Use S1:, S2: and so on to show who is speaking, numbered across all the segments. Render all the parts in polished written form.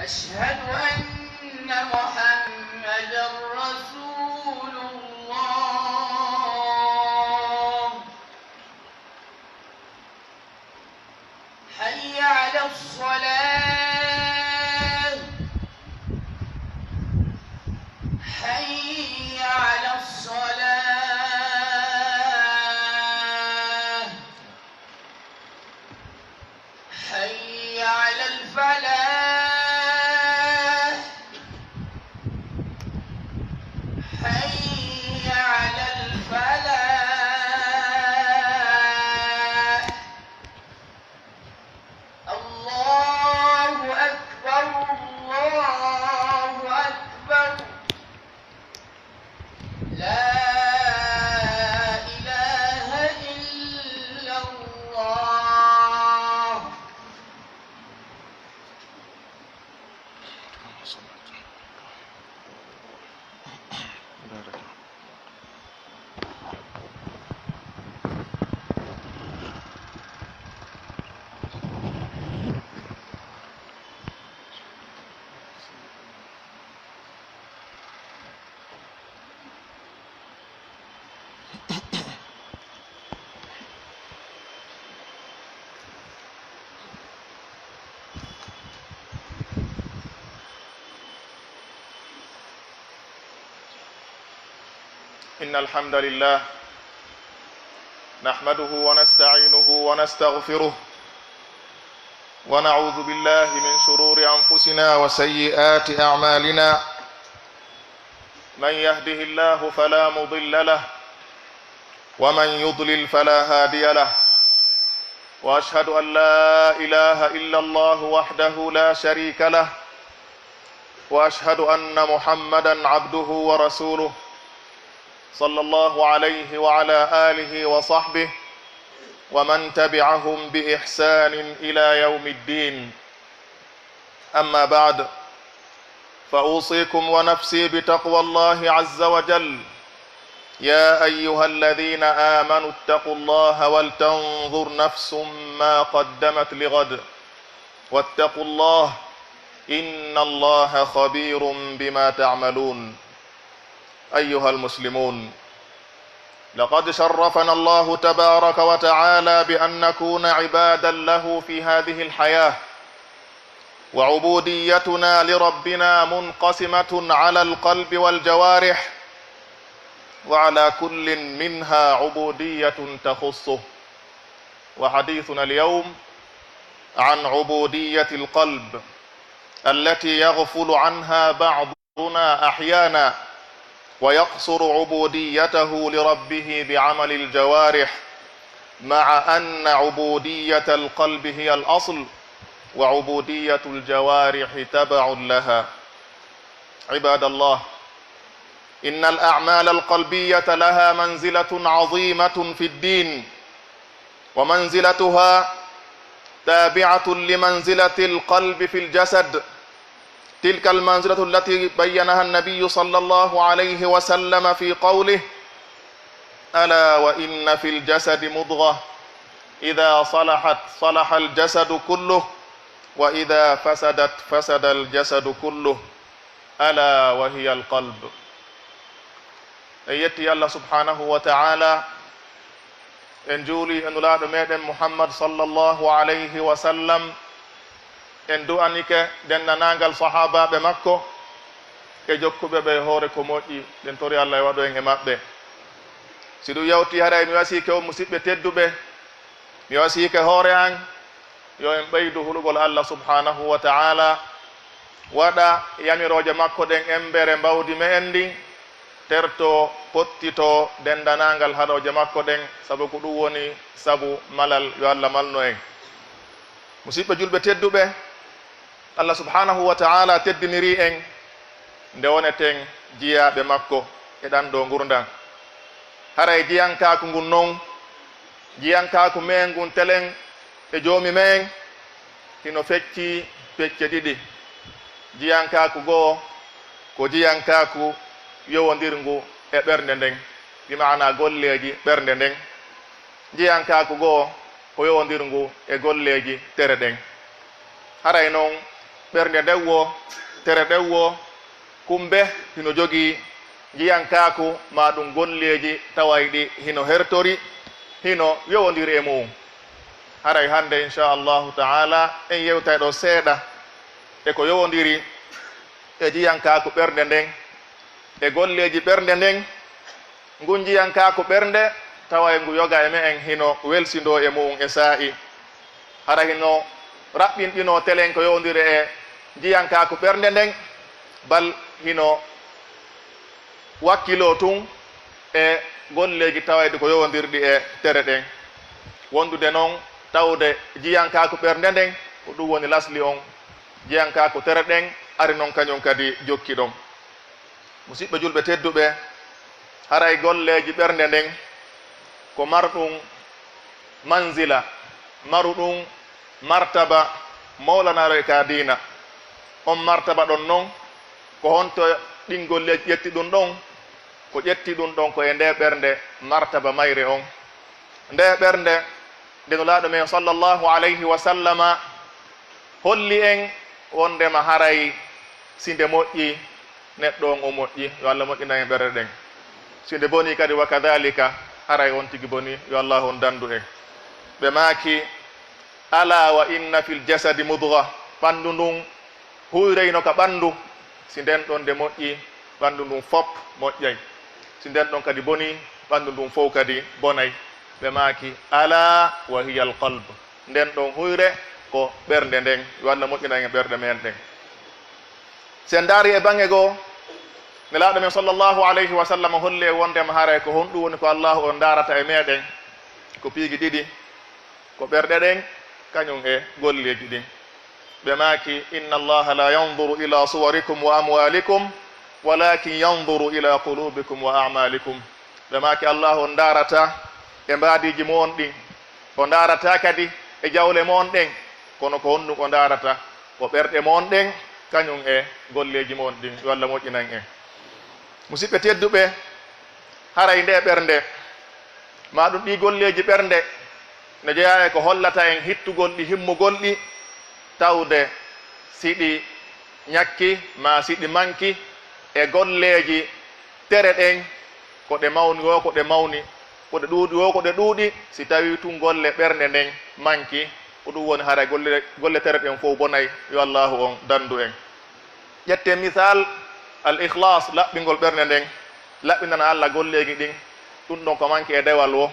S1: أشهد أن محمدا رسول الله. حي على الصلاة، حي على الصلاة، حي على الفلاح، حي على الفلاح. الله أكبر، الله أكبر، لا إله إلا الله.
S2: إن الحمد لله نحمده ونستعينه ونستغفره ونعوذ بالله من شرور أنفسنا وسيئات أعمالنا. من يهده الله فلا مضل له ومن يضلل فلا هادي له، وأشهد أن لا إله إلا الله وحده لا شريك له، وأشهد أن محمدا عبده ورسوله صلى الله عليه وعلى آله وصحبه ومن تبعهم بإحسان إلى يوم الدين. أما بعد، فأوصيكم ونفسي بتقوى الله عز وجل. يا أيها الذين آمنوا اتقوا الله ولتنظر نفس ما قدمت لغد واتقوا الله إن الله خبير بما تعملون. أيها المسلمون، لقد شرفنا الله تبارك وتعالى بأن نكون عبادا له في هذه الحياة، وعبوديتنا لربنا منقسمة على القلب والجوارح، وعلى كل منها عبودية تخصه. وحديثنا اليوم عن عبودية القلب التي يغفل عنها بعضنا أحيانا ويقصر عبوديته لربه بعمل الجوارح، مع أن عبودية القلب هي الأصل وعبودية الجوارح تبع لها. عباد الله، إن الأعمال القلبية لها منزلة عظيمة في الدين، ومنزلتها تابعة لمنزلة القلب في الجسد. تلك المنزلة التي بينها النبي صلى الله عليه وسلم في قوله: ألا وإن في الجسد مضغة إذا صلحت صلح الجسد كله وإذا فسدت فسد الجسد كله، ألا وهي القلب. أيتي الله سبحانه وتعالى en juuli en nulaaɗo meɗen Muhammad sallallahu alayhi wa sallam, en du'anike dennanaangal sahabaɓe makko e jokkuɓe ɓe hoore ko moƴƴi. ɗen tori Allah e waɗo en e maɓɓe. si ɗum yawti haray mi wasiike o musidɓe tedduɓe, mi wasiike hoore an yo en ɓeydu hulugol Allah subhanahu wa ta'ala, waɗa yamirooje makko ɗen embere mbawdi me en ɗin, terto pottito dendanangal haɗoje makko ɗen, sabu ko ɗum woni sabu malal yo Allah malno en. musidɓe julɓe tedduɓe, Allah subhanahu wa ta'ala teddiniri en nde woneten jiyaɓe makko e ɗan ɗo gurdan. haray jiyankaku ngun non, jiyankaku men ngun telen e joomi men hino fecci pecce ɗiɗi. jiyankaku goo ko jiyankaku yowodirngu e ɓernde nden, ɗi maana golleji ɓernde nden. jiyankaku goo ko yowodirngu e golleji tere ɗen. haray noon ɓernde ndew wo tere ɗew wo kumbe hino jogii jiyankaaku ma ɗum golleeji tawayɗi hino hertori hino yowondiri e mum haray hannde inchallahu taala en yewtay ɗo seeɗa e ko yowondiri e jiyankaaku ɓernde nden e golleeji ɓernde nden ngun jiyankaaku ɓernde tawa ngu yoga e me en hino welsindo e mum e saa'i hara hino raɓɓinɗino telen ko yowndiri e jiyankaaku ɓernde nden bal hino wakkilo tun e golleji tawayde ko yowondirɗi e tere ɗen wondude noon tawde jiyankaaku ɓernde nden ko ɗum woni lasli on jiyankaaku tere ɗen ari noon kañum kadi jokki ɗon musidɓe julɓe tedduɓe haray golleji ɓernde nden ko marɗum manzila maru ɗum martaba mawlanaro e ka dina on martaba ɗon noon ko honto ɗin golleji ƴetti ɗum ɗon ko ƴetti ɗum ɗon ko e nde ɓernde martaba mayre on nde ɓernde ndenulaaɗo men sallllahu alayhi wa sallama holli en wondema haray sinde moƴƴi neɗɗo on o moƴƴi yo allah moƴƴina en ɓerde ɗen sinde boni kadi wa kadalika haray on tigi boni yo allah on dandu en ɓe maaki ala wa inna fil jasadi mudga ɓanndu ndun huyreyno ka ɓanndu si nden ɗon nde moƴƴi ɓanndu ndun fop moƴƴay si nden ɗon kadi boni ɓanndu ndun fof kadi bonay ɓe maaki ala wa hiya al qalb nden ɗon huyre ko ɓernde nden yo allah moƴƴina en ɓerɗe men ɗen sen daari e bange goo nelaaɗo men sallllahu alayhi wa sallam holli e wondema haray ko honɗum woni ko allahu on darata e meɗen ko piigi ɗiɗi ko ɓerɗe ɗen kañum e golleji ɗin ɓe maaki inna allaha la yanduru ila suwarikum wa amwalikum walakin yanduru ila qulubikum wa amalikum ɓe maaki allahu on darata e mbaadiji moon ɗin o darata kadi e jawle moon ɗen kono ko honɗum o darata ko ɓerɗe moon ɗen kañum e golleji moon ɗin yo allah moƴƴinan en musidɓe tedduɓe haray nde ɓernde ma ɗum ɗi golleji ɓernde ne jeeya e ko hollata en hittugol ɗi himmugol ɗi tawde siɗi ñakki ma siɗi manki e golleji tere ɗen ko ɗe mawni o ko ɗe mawni ko ɗe ɗuuɗi o ko ɗe ɗuuɗi si tawi tun golle ɓernde nden manki ko ɗum woni haray golle tere ɗen fof bonay yo allahu on dandu en ƴette misal al ihlas laɓɓingol ɓernde nden laɓɓinana allah golleji ɗin ɗum ɗon ko manki e dewal wo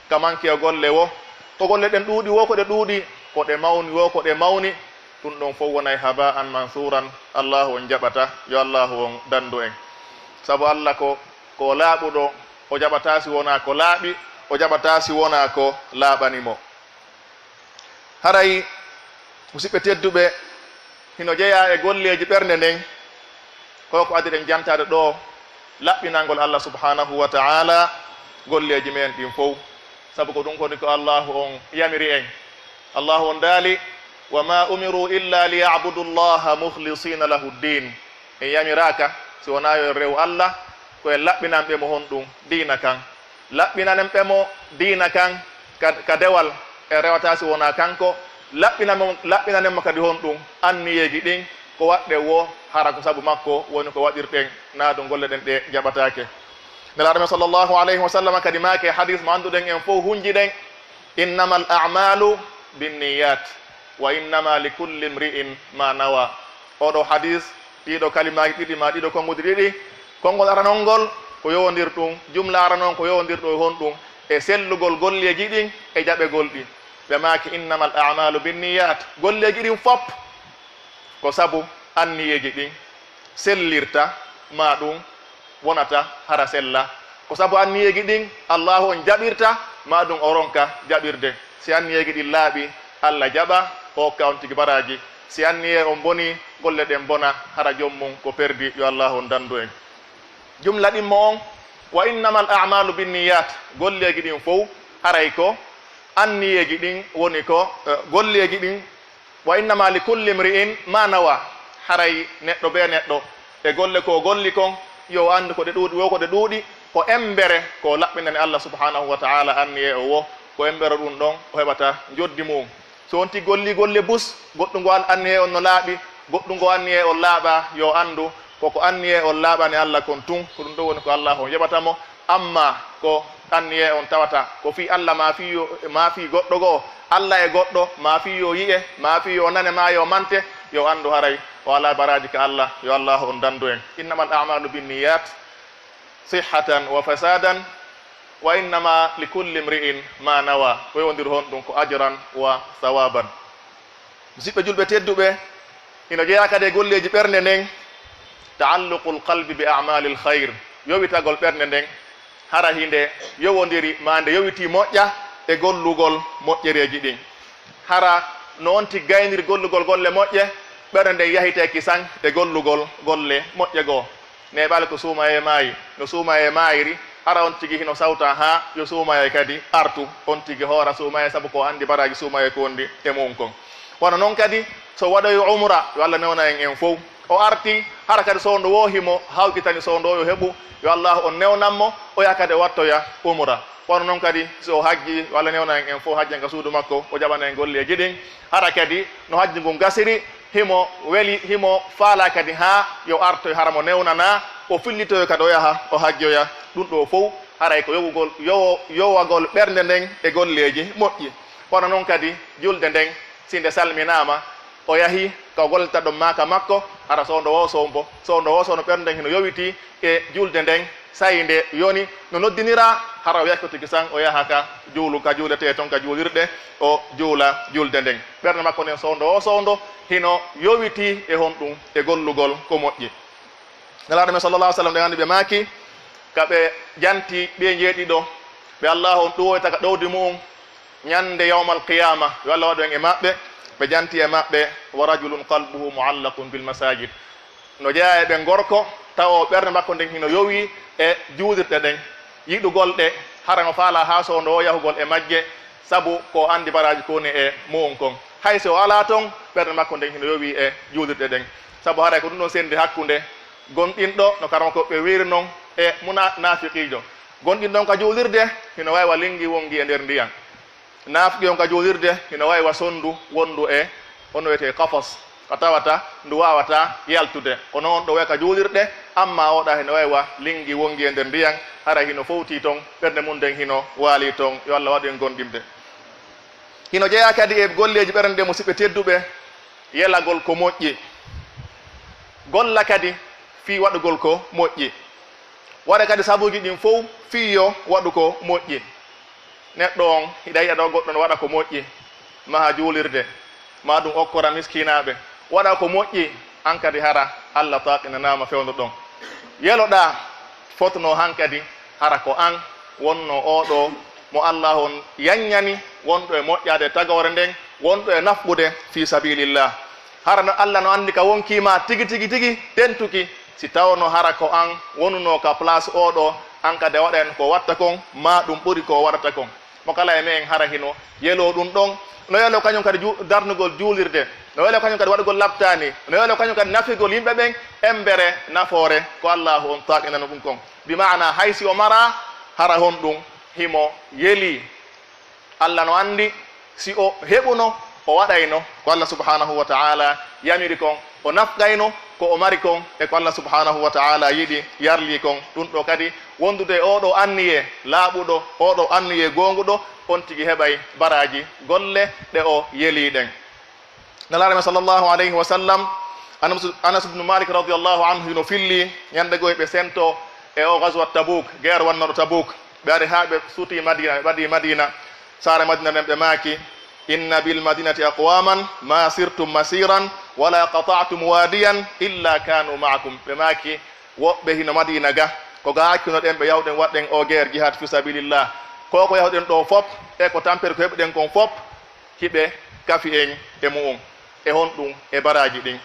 S2: ko manki e golle wo ko golle ɗen ɗuuɗi wo ko ɗe ɗuuɗi ko ɗe mawni wo ko ɗe mawni ɗum ɗon fof wonay haba an mansuran allahu on jaɓata yo allahu on dandu en sabu allah ko laaɓuɗo o jaɓata si wona ko laaɓi o jaɓata si wona ko laaɓanimo haray musidɓe tedduɓe hino jeeya e golleji ɓernde nden koko adi ɗen jantade ɗo laɓɓinangol allah subhanahu wa taala golleji men ɗin fof sabu ko ɗum koni ko allahu on yamiri en allahu on daali wa ma umiru illa liyabudu llaha mukhlisina lahu ddin en yamiraka si wona yo rew allah koye laɓɓinanɓe mo honɗum diina kan laɓɓinanen ɓe mo diina kan ka dewal e rewata si wona kanko laɓɓinanen mo kadi honɗum anniyeji ɗin ko waɗɗe wo hara ko sabu makko woni ko waɗirɗen naado golle ɗen ɗe jaɓatake nelaɗo men sallllahu alayhi wa sallam kadi maake hadis mo annduɗen en fof hunji ɗen innama al a'malu binniyat wa innama li kulli mri'in ma nawa oɗo hadis ɗiɗo kalimaji ɗiɗi ma ɗiɗo konngudi ɗiɗi konngol aranon ngol ko yowondir ɗum jumla aranon ko yowondirɗo e honɗum e sellugol golleji ɗin e jaɓegol ɗi ɓe maaki innama al a'malu binniyat golleji ɗin fop ko sabu anniyeji ɗin sellirta ma ɗum wonata hara sella ko sabu anniyeji ɗin allahu on jaɓirta ma ɗum o ronka jaɓirde si anniyeji ɗin laaɓi allah jaɓa o hokka on tigi baraji si anniye on boni golle ɗen bona hara jommum ko perdi yo allahu on dandu en jumla ɗimmo on wa innama al a'malu binniyat golleji ɗin fof haray ko anniyeji ɗin woni ko golleji ɗin wa innama li kulli mri'in ma nawa haray neɗɗo be neɗɗo e golle ko golli kon yo andu ko ɗe ɗuuɗi wo ko ɗe ɗuuɗi ko embere ko laɓɓinani allah subhanahu wa taala anniye o wo ko embere ɗum ɗon o heɓata joddi mum so wonti golli golle bus goɗɗo ngol anniye on no laaɓi goɗɗum ngo anni e on laaɓa yo andu koko anni e on laaɓani Allah kon tun ko ɗum ɗo woni ko Allah on yeɓatamo amma ko anni e on tawata ko fi Allah ma fi goɗɗo goo Allah e goɗɗo ma fi yo yi'e ma fi yo nane ma yo mante yo andu haray o ala baraji ka Allah yo Allah on dandu en innamal a'malu binniyat sihhatan wa fasadan wa innama likulli imri'in ma nawa ko yondir hon ɗum ko ajran wa sawaban musidɓe julɓe tedduɓe ina jeeya kadi e golleji ɓernde nden taalluqul qalbi bi a'malil khayr yowitagol ɓernde nden hara hinde yowodiri ma nde yowiti moƴƴa e gollugol moƴƴereji ɗin hara no onti gaynir gollugol golle moƴƴe ɓernde nden yahiteki san e gollugol golle moƴƴe goo neɓale ko suuma e maayi no suuma e maayiri hara on tigi hino sawta ha yo suumaye kadi artu on tigi hoora suumaye saabu ko andi baraji suumaye ko wondi e mum kon wono noon kadi so waɗoy umra yo Allah newna en fof o arti hara kadi sowndo wohimo hawqitani sowndo yo heɓu yo Allah on newnanmo o yaha kadi wattoya umra wono noon kadi so hajji yo Allah newna en fof hajjanga suudu makko o jaɓana en golleji ɗin hara kadi no hajji ngun gasiri himo weli himo faala kadi ha yo artoy hara mo newnana o fillitoyo kadi o yaha o hajjoya ɗum ɗo fof haray ko yowagol ɓernde nden e golleji moƴƴi wono noon kadi julde nden sinde salminama o yahi ka gollata ɗum maka makko hara sowndo wosombo sowndo wosono ɓernde nden hino yowiti e julde nden sayi nde yoni no noddinira hara o wiyat ko tigi san o yaha ka juulu ka juulete toon ka juulirɗe o juula julde nden ɓernde makko nden sowndo wosowndo hino yowiti e hon ɗum e gollugol ko moƴƴi nelaɗo men sallallah sallam ɗe andi ɓe maaki kaɓe janti ɓe jeeɗiɗo ɓe Allah on ɗuwoyta ka ɗowdi mum ñande yawmal qiyama yo Allah waɗu en e maɓɓe ɓe janti e maɓɓe wa rajulun qalbuhu muallaqun bil masajid no jeeya e ɓe gorko taw ɓernde makko nden hino yowi e juudirɗe ɗen yiɗugol ɗe hara no faala ha sowndo o yahugol e majje sabu ko andi baraji koni e mum kon hay so ala toon ɓernde makko nden hino yowi e juudirɗe ɗen sabu haray ko ɗum ɗon sendi hakkude gonɗinɗo no karama ko ɓe wiiri noon e munafiqijo gonɗin ɗon ka juulirde hino wawi wa lingi wongi e nder ndiyan nafqi on ka juulirde hino wawi wa sondu wondu e ono wiyete kafas ko tawata ndu wawata yaltude kono on ɗo way ka juulirɗe amma oɗa hino wawi wa lingi wongi e nder ndiyan hara hino fowti toon ɓernde mum nden hino waali toon yo Allah waɗu en gonɗimde hino jeeya kadi e golleji ɓernde musidɓe tedduɓe yelagol ko moƴƴi golla kadi fi waɗugol ko moƴƴi waɗa kadi sabuji ɗin fof fiyo waɗu ko moƴƴi neɗɗo on hiɗa yiya ɗo goɗɗo no waɗa ko moƴƴi maha juulirde ma ɗum okkora miskinaɓe waɗa ko moƴƴi an kadi hara Allah taqinanama fewndo ɗon yeloɗa fotno han kadi hara ko an wonno oɗo mo Allah on yanñani wonɗo e moƴƴade tagore nden wonɗo e nafɓude fi sabilillah hara no Allah no andi ka wonkima tigi tigi tigi tentuki si tawno hara ko an wonuno ka place oɗo an kadi waɗa en ko watta kon ma ɗum ɓuri ko waɗata kon mo kala e men hara hino yelo ɗum ɗon no yelo kañum kadi darnugol juulirde no yelo kañum kadi waɗugol labtani no yelo kañum kadi nafigol yimɓe ɓen embere nafoore ko Allahu on taqinano ɗum kon bi mana haysi o mara hara hon ɗum himo yeli Allah no andi si o heɓuno o waɗayno ko Allah subhanahu wa ta'ala yamiri kon o nafgayno ko o mari kon e ko Allah subhanahu wa ta'ala yiɗi yarli kon ɗum ɗo kadi wondude oɗo anniye laaɓuɗo oɗo anniye gonguɗo on tigi heɓay baraji golle ɗe o yeliɗen nalaare men sallllahu alayhi wa sallam Anas ibnu Malik radiallahu anhu hino filli ñande goye ɓe sento e o gaswat Tabuk guerre wannoɗo Tabuk ɓe ari ha ɓe suuti Madina ɓe ɓaɗi Madina saare Madina nden ɓe maaki inna bil madinati aqwaman ma sirtum masiran wala qata'tum wadiyan illa kanu ma'akum ɓe maaki woɓɓe hino Madina ga ko ga hakkino ɗen ɓe yawɗen waɗɗen o guerre jihad fi sabilillah ko yawɗen ɗo fop e ko tampere ko heɓɗen kon fop hiɓe kafi en e mu'um e hon ɗum e baraji ɗin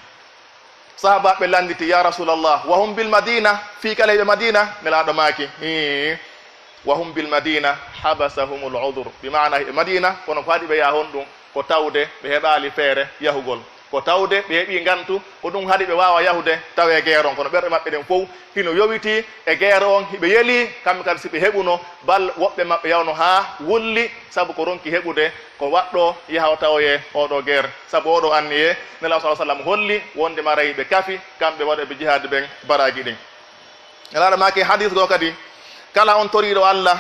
S2: sahabaɓe landiti ya rasulallah wa hum bil madina fi kala ɓe madina nelaɗo maaki wa hum bil madina habasahumul udur bi mana e madina kono ko haɗi ɓe yaha hon ɗum ko tawde ɓe heɓali feere yahugol ko tawde ɓe heeɓi ngantu ko ɗum haɗi ɓe wawa yahude tawe guerre on kono ɓerɗe maɓɓe ɗen fof hino yowiti e guerre on hiɓe yeeli kamɓe kadi siɓe heɓuno bal woɓɓe maɓɓe yawno ha wulli saabu ko ronki heɓude ko waɗɗo yaha tawoye oɗo guerre saabu oɗo anniye nelaw sa sallam holli wonde marayi ɓe kaafi kamɓe waɗoɓe jihade ɓen baraji ɗin elaɗa make hadis go kadi kala on toriɗo Allah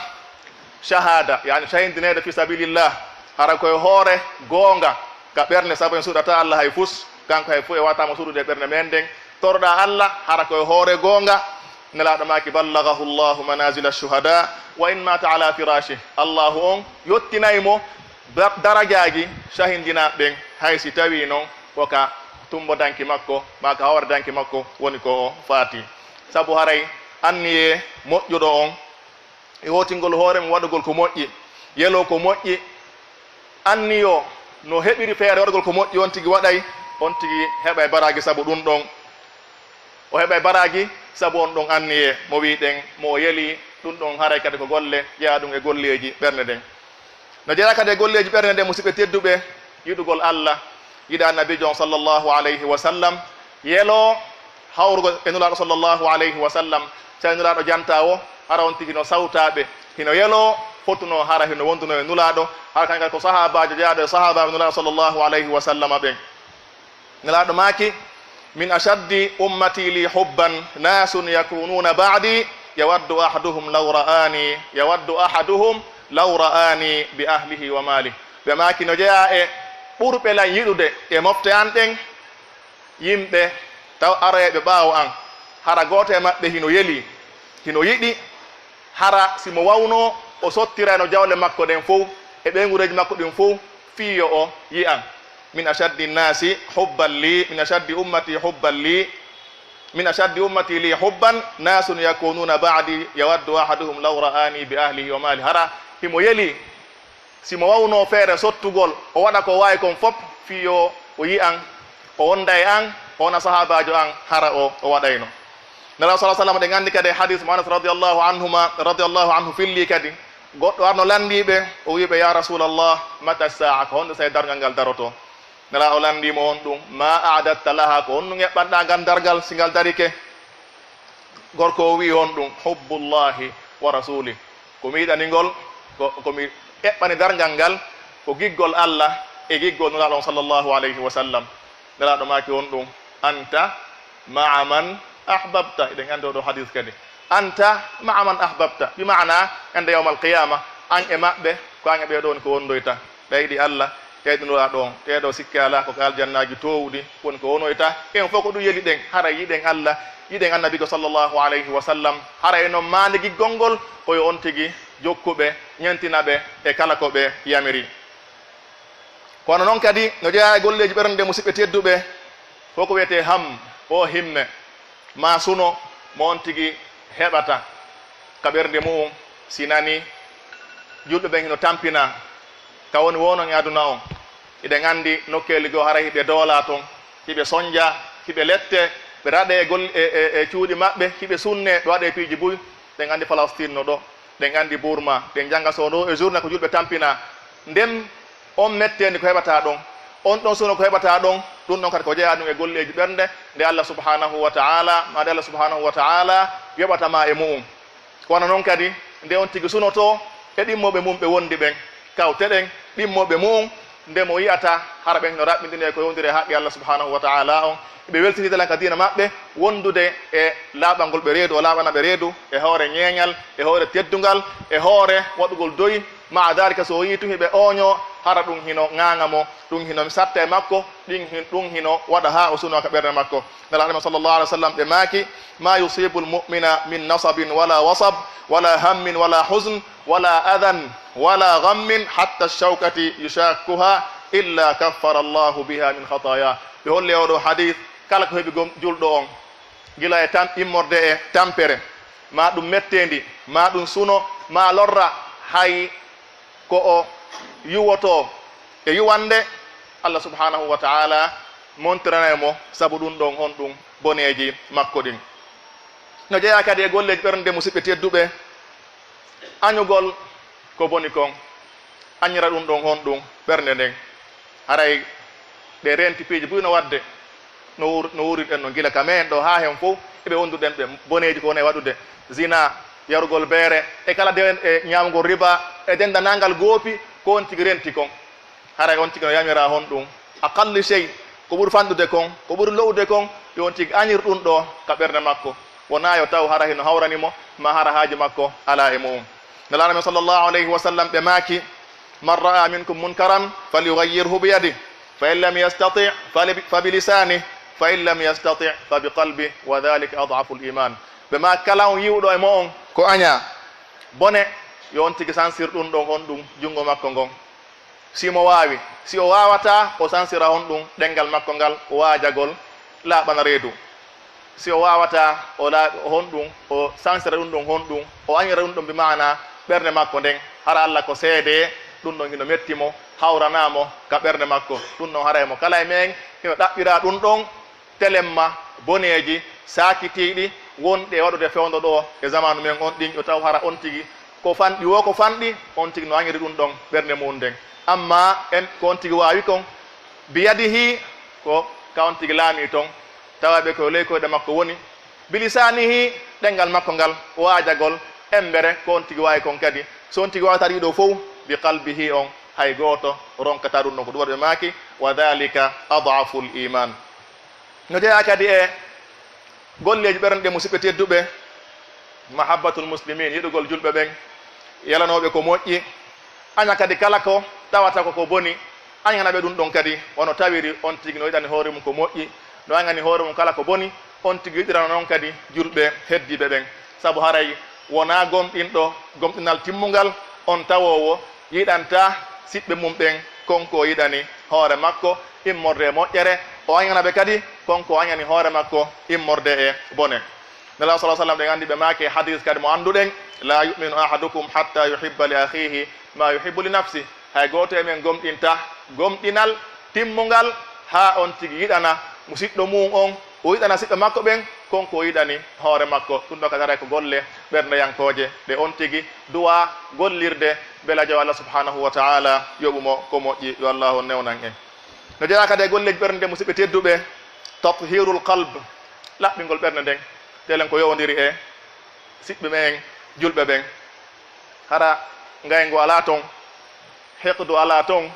S2: shahada yani shahidinede fi sabilillah hara koye hoore goonga ka ɓernde saabu en suuɗata Allah hay fus kanko hay fof e watama suuɗude ɓernde men ndeng torɗa Allah hara koye hoore goonga nelaɗo maki ballagahu llahu manazila shuhada wa in mata ala firashi allahu on yottinaymo darajaji shahidinaɓe ɓen hay si tawi noon koka tumbo danki makko maka hoore danki makko woni ko o faati saabu haray anniye moƴƴuɗo on e wotingol hoore mum waɗugol ko moƴƴi yelo ko moƴƴi anniyo no heɓiri feere waɗugol ko moƴƴi on tigi waɗay on tigi heɓa baraji saabu ɗum ɗon o heɓa baraji saabu on ɗon anniye mo wiɗen mo yeli ɗum ɗon haray kadi ko golle jeeya ɗum e golleji ɓernde nden no jeeya kadi e golleji ɓernde nden musidɓe tedduɓe yiɗugol Allah yiɗa annabijo on sallllahu alayhi wa sallam yelo hawrugo e nulaɗo sallllahu alayhi wa sallam tawi nulaɗo janta o hara on tigi no sawtaɓe hino yelo fotuno hara hino wonduno e nulaɗo hara kankadi ko sahabajo jeeyaɗo e sahabaɓe nulaɗo sallllahu alayhi wa sallam ɓen nulaɗo maki min ashaddi ummati li hubban nasun yakununa ba'di yawaddu ahaduhum law ra'ani bi ahlihi wa mali ɓe maki no jeeya e ɓurɓe lan yiɗude e mofte an ɗen yimɓe taw aroyeɓe ɓaawo an hara gooto e maɓɓe hino yeli hino yiɗi hara simo wawno o sottirano jawle makko ɗen fof e ɓeygureji makko ɗin fof fiyo o yi an min ashaddi nnasi hubban li min ashaddi ummati li hubban nasun yakununa ba'di yawaddu ahaduhum law ra'ani bi ahlihi wa mali hara himo yeli simo wawno feere sottugol o waɗa ko wawi kon fop fiyo o yi an o wonda e an o wona sahabajo an hara o waɗayno nelaw sa sallam ɗe gandi kadi hadis mo anas radiallahu anhu filli kadi goɗɗo arno landiɓe o wiɓe ya rasulallah mata saa ko honde say dargal ngal daroto nela o landimo on ɗum ma adatta laha ko honno ŋeɓɓanɗa ngal dargal si ngal darike gorko o wi on ɗum hubbullahi wa rasuli komi yiɗanigol komi eɓɓani dargal ngal ko giggol Allah e giggol nulaɗo on sallllahu alayhi wa sallam nelaɗo maki on ɗum anta maa man ahbabta eɗen andi oɗo hadis kadi anta maa man ahbabta bi mana ende yawma alqiyama an e maɓɓe ko an e ɓeɗo woni ko wondoyta ɓeyɗi Allah ɓeyɗinoɗa ɗon ɓeɗo sikki ala koko aljannaji towɗi woni ko wonoyta en fof ko ɗum yeli ɗen hara yiɗen Allah yiɗen annabigo sallllahu alayhi wa sallam hara e noon mande giggol ngol koyo on tigui jokkuɓe ñantinaɓe e kala ko ɓe yamiri kono noon kadi no jeeya e golleji ɓernde musidɓe tedduɓe foko wiyete ham o himme ma suno mo on tigui heɓata ka ɓernde mum si nani julɓe ɓen hino tampina ka woni wonon e aduna on eɗen andi nokkeli goo hara hiɓe doola toon hiɓe soñdia hiɓe lette ɓe raɗe e golle e cuuɗi maɓɓe hiɓe sunne ɓe waɗe piiji buy ɗen andi Palestine no ɗo ɗen andi Burma ɗen jangga so ɗo e journée ko julɓe tampina ndem on mettedi ko heɓata ɗon on ɗon suno ko heɓata ɗon ɗum ɗon kadi ko jeeya ɗum e golleji ɓernde nde Allah subhanahu wa ta'ala maɗe Allah subhanahu wa ta'ala yoɓatama e mu'um kono noon kadi nde on tigui sunoto e ɗimmoɓe mum ɓe wondi ɓen kawteɗen ɗimmoɓe mum nde mo yiyata hara ɓen no raɓɓidine ko yowdiri e haqqi Allah subhanahu wa ta'ala on ɓe weltinidalan ka dina maɓɓe wondude e laaɓal ngol ɓe reedu o laaɓana ɓe reedu e hoore ñeeñal e hoore teddungal e hoore waɗugol doyi ma dalika so yi tumi ɓe oño hara ɗum hino ŋaŋamo ɗum hino satta e makko ɗum hino waɗa ha o suno ka ɓerde makko nalaɗema sallllahu alih wa sallam ɓe maaki ma yusibu lmumina min nasabin wala wasab wala hammin wala husn wala adan wala gammin hatta shawkati yushakuha illa kaffara allahu biha min khataya ɓe holle oɗo hadith kala ko heeɓi julɗo on gila e immorde e tampere ma ɗum mettendi ma ɗum suno ma lorra hay ko o yuwoto e yuwande Allah subhanahu wa ta'ala montiranaymo sabu ɗum ɗon on ɗum boneji makko ɗin no jeeya kadi e golleji ɓernde musidɓe tedduɓe añugol ko boni kon añira ɗum ɗon on ɗum ɓernde nden haray ɗe renti piiji buyno wadde no wuriɗen no gila ka men ɗo ha hen fof eɓe wonduɗen ɓe boneji ko woni e waɗude zina yarugol beere e kala de e ñamgol riba e dendanangal goopi ko on tigi renti kon haray on tigi no yamira hon ɗum aqalli chey ko ɓuri fanɗude kon ko ɓuri lowde kon yo on tigi añir ɗum ɗo ka ɓerde makko wona yo taw hara hino hawranimo ma hara haaji makko ala e mum nelaɗo men sallllahu alayhi wa sallam ɓe maaki man ra'a minkum munkaran falyughayyirhu biyadi fa in lam yastati fa bilisani fa in lam yastati fa biqalbi wa dhalika adafu liman ɓe ma kala on yiwɗo e mo on ko aña bone yo on tigi sansir ɗum ɗon on ɗum junngo makko ngon simo waawi si o wawata o sansira on ɗum ɗengal makko ngal o waajagol laaɓana reedu si o wawata o laaɓi hon ɗum o sansira ɗum ɗon hon ɗum o añira ɗum ɗon bimana ɓernde makko nden hara allah ko seede ɗum ɗon hino mettimo hawranamo ka ɓernde makko ɗum ɗon haraymo kala e men hino ɗaɓɓira ɗum ɗon telemma boneji sakitiɗi wonɗe waɗude fewdo ɗo e zamanu men on ɗin yo taw hara on tigi ko fanɗi wo ko fanɗi on tigi no añiri ɗum ɗon ɓernde mum nden amma en ko on tigi wawi kon biyadihi ko ka on tigi laami ton tawaɓe ko ley koyɗe makko woni bilisanihi ɗengal makko ngal waajagol embere ko on tigi wawi kon kadi so on tigi wawata ɗiɗo fof bi qalbihi on hay goto ronkata ɗum ɗon ko ɗum waɗɓe maaki wa dhalika adafu l iman no jeeya kadi e golleji ɓernɗe musidɓe tedduɓe mahabbatul muslimin yiɗugol julɓe ɓen yalanoɓe ko moƴƴi aña kadi kala ko tawata ko boni añanaɓe ɗum ɗon kadi wono tawiri on tigi no yiɗani hoore mum ko moƴƴi no añani hoore mum kala ko boni on tigi yiɗirana noon kadi julɓe heddiɓe ɓen saabu haray wona gomɗinɗo gomɗinal timmugal on tawowo yiɗanta siɓɓe mum ɓen konko yiɗani hoore makko immorde e moƴƴere o añanaɓe kadi konko añani hoore makko immorde e bone nela sa sallam ɗen andi ɓe maake hadis kadi mo annduɗen la yuminu ahadukum hatta yuhibba li akhihi ma yuhibbu li nafsi hay goto emen gomɗinta gomɗinal timmugal ha on tigi yiɗana musidɗo mum on o yiɗana siɓɓe makko ɓen konko yiɗani hoore makko ɗum ɗo kadi haray ko golle ɓerdeyankoje ɗe on tigi duwa gollirde bela jaw allah subhanahu wa taala yoɓumo ko moƴƴi yo allahu newnan en no jeeya kadi e golleji ɓernde musidɓe tedduɓe tathirul qalbe laɓɓingol ɓernde nden telen ko yowodiri e siɓɓe men julɓe ɓen hara ngaygo ala toon heqdu ala toon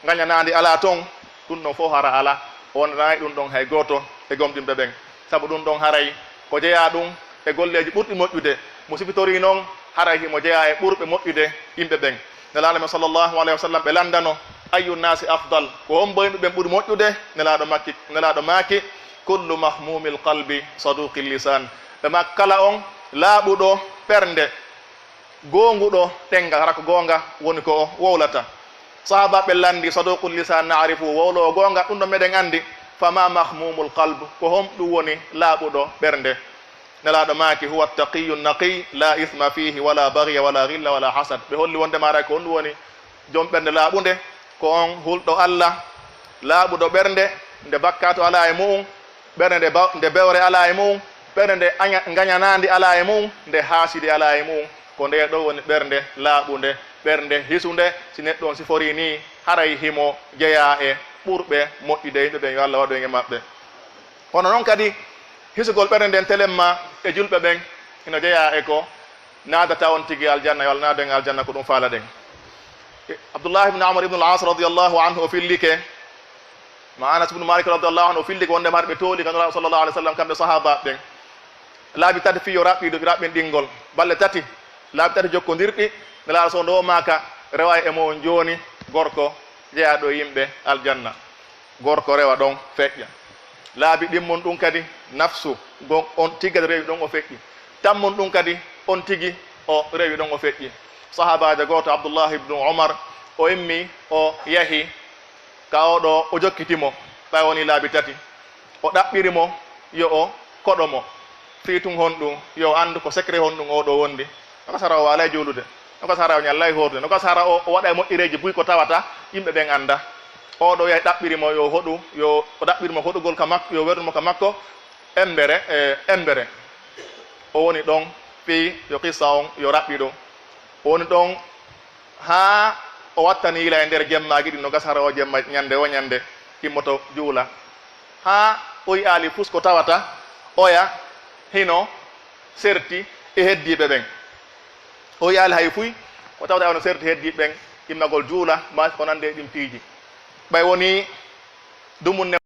S2: gañanadi ala toon ɗum ɗon fof hara ala wonanayi ɗum ɗon hay goto e gomɗinɓe ɓen saabu ɗum ɗon haray ko jeeya ɗum e golleji ɓurɗi moƴƴude mo sifitori noon haray himo jeeya e ɓurɓe moƴƴude yimɓe ɓen nelaɗo men sallllahu alayhi wa sallam ɓe landano ayu nnasi afdal ko hombo yimɓe ɓen ɓuuri moƴƴude nelaɗo maaki kullu mahmumi l qalbi saduqi lisan ɓe mak kala on laaɓuɗo ɓernde gonguɗo ɗengal hara ko gonga woni ko o wowlata sahaba ɓe landi saduqu lisan naarifu wowlowo gonga ɗum ɗo meɗen andi fama mahmumul qalbe ko hom ɗum woni laaɓuɗo ɓernde nelaɗo maaki huwa taqiyu naqiy la ithma fihi wala bagya wala ghilla wala hasad ɓe holli wondema haray ko on ɗum woni joom ɓernde laaɓude ko on hulɗo allah laaɓuɗo ɓernde nde bakkato ala e mum ɓernde nde bewre ala e mum ɓernde nde gañanandi ala e mum nde haasidi ala e mum ko nde ɗo woni ɓernde laaɓude ɓernde hisunde si neɗɗo on sifori ni haray himo jeeya e ɓurɓe moƴƴude yimɓe ɓen yo allah waɗu e maɓɓe hono noon kadi hisugol ɓernde nden telemma e julɓe ɓen ino jeeya e ko naadata on tigi aljanna yo allah naado en aljanna ko ɗum faala ɗen abdoullah ibne amar ibne al as radiallahu anhu o fillike ma anas ibnu malik radiallahu anhu o fillike wondema harɓe tooli ganduɗa sallllahu alih w sallam kamɓe sahaba ɓen laabi tati fiyo raɓɓiɗo raɓɓin ɗinngol balle tati laabi tati jokkodirɗi nelaɗo so ndo maka rewa e mo joni gorko jeeyaɗo yimɓe aljanna gorko rewa ɗon feƴƴa laabi ɗimmon ɗum kadi nafsu on tigui kadi rewi ɗon o feƴƴi tammon ɗum kadi on tigui o rewi ɗon o feƴƴi sahabajo goto abdoullah ibnu omar o immi o yahi ka oɗo o jokkitimo ɓay woni laabi tati o ɗaɓɓirimo yo o koɗomo fiitum hon ɗum yo andu ko secret hon ɗum oɗo wondi noka sara o walay jolude noka sara o ñallay hotude noka sara o waɗa e moƴƴireji buy ko tawata yimɓe ɓen anda oɗo yahi ɗaɓɓirimo yo hoɗu yo o ɗaɓɓirimo hoɗugol ka makko yo wernumo ka makko embere o woni ɗon fi yo qissa on yo raɓɓi ɗum o woni ɗon ha o wattani yila e nder jemmaji ɗi no gasara o jemma ñande o ñande immoto juula ha o yi'aali fus ko tawata oya hino serti e heddiɓe ɓen o yi'aali hay fuy ko tawata ono serti heddiɓe ɓen immagol juula mbasi ko nande ɗin piiji ɓay woni dumunne